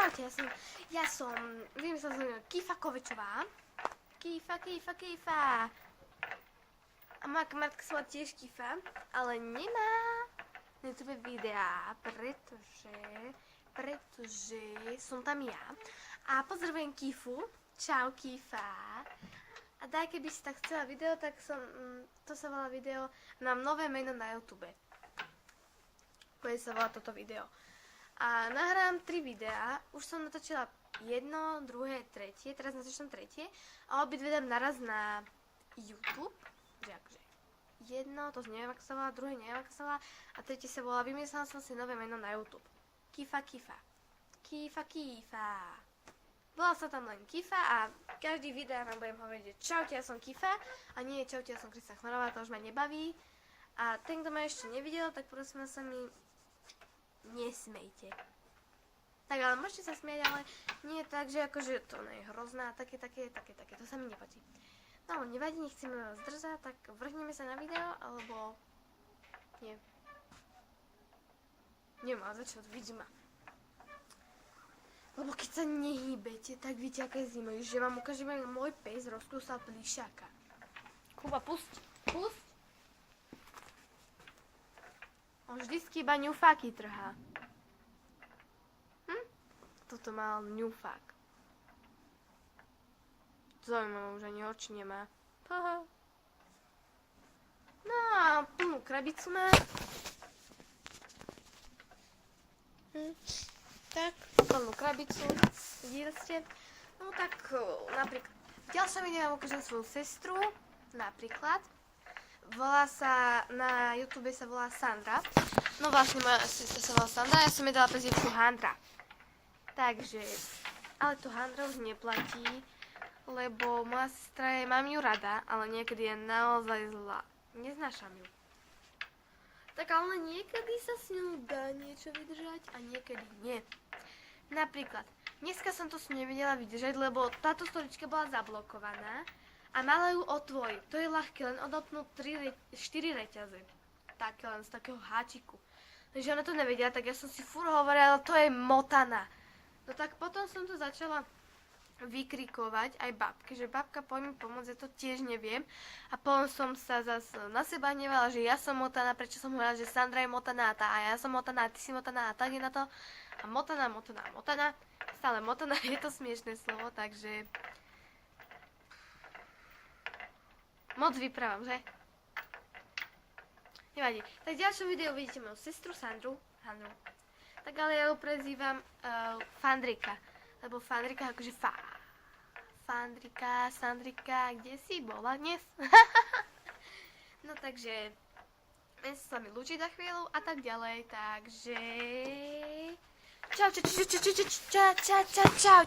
Čaute, vymyslela som Kýfa Kovičová. Kýfa. A moja kamarátka sa volá tiež Kýfa, ale nemá na YouTube videá, pretože som tam ja. A pozdravujem Kýfu. Čau Kýfa. A daj, keby si tak chcela video, tak to sa volá video, mám nové meno na YouTube. Bude sa volá toto video. A nahrám 3 videá, už som natočila 1, 2, 3, teraz natočím 3 a obidve dám naraz na YouTube, že akože 1, to neviem ako sa volá, druhé neviem ako sa volá a tretie sa volá, vymyslela som si nové meno na YouTube. Kýfa. Volá sa tam len Kýfa a každý video vám budem hovoriť, že čaute, ja som Kýfa a nie čaute, ja som Krista Chmarová, to už ma nebaví. A ten, kto ma ešte nevidel, tak prosím sa mi nesmejte. Tak ale môžete sa smieť, ale nie tak, že akože to nie je hrozná, také, to sa mi nepáči. No, nevadí, nechceme vás zdržať, tak vrhneme sa na video, alebo nie. Nemá začať, vidí ma. Lebo keď sa nehýbete, tak viete, aké je zima, že vám ukážem, že môj pes rozkúsal plišáka. Kuba, pusť. On vždycky iba ňufáky trhá. Toto mal ňufák. Zaujímavé, už ani oči nemá. No a plnú krabicu má. Tak, plnú krabicu. Videli ste? No tak, napríklad. V ďalšom videu vám ukážem svoju sestru. Napríklad. Volá sa, na YouTube sa volá Sandra. No vlastne moja sestra sa volá Sandra, ja som jej dala prezývku Handra. Takže, ale to Handra už neplatí, lebo moja sestra mám ju rada, ale niekedy je naozaj zlá. Neznášam ju. Tak ale niekedy sa s ňou dá niečo vydržať a niekedy nie. Napríklad, dneska som to s ňou nevedela vydržať, lebo táto stolička bola zablokovaná. A mala ju otvoriť. To je ľahké, len odopnúť 4 reťaze. Také len z takého háčiku. Takže ona to nevedela, tak ja som si furt hovorila, to je motaná. No tak potom som to začala vykrikovať aj babke, že babka poď mi pomôcť, ja to tiež neviem. A potom som sa zase na seba hnevala, že ja som motaná, prečo som hovorila, že Sandra je motaná a ja som motaná, ty si motaná a tak je na to. A motaná. Stále motaná, je to smiešné slovo, takže moc vyprávam, že? Nevadí. Tak v ďalšom videu vidíte moju sestru Sandru. Tak ale ja ju prezývam Fandrika. Lebo Fandrika akože Fandrika, Sandrika, kde si bola dnes? No takže budem sa s vami lúčiť za chvíľu a tak ďalej. Takže čau.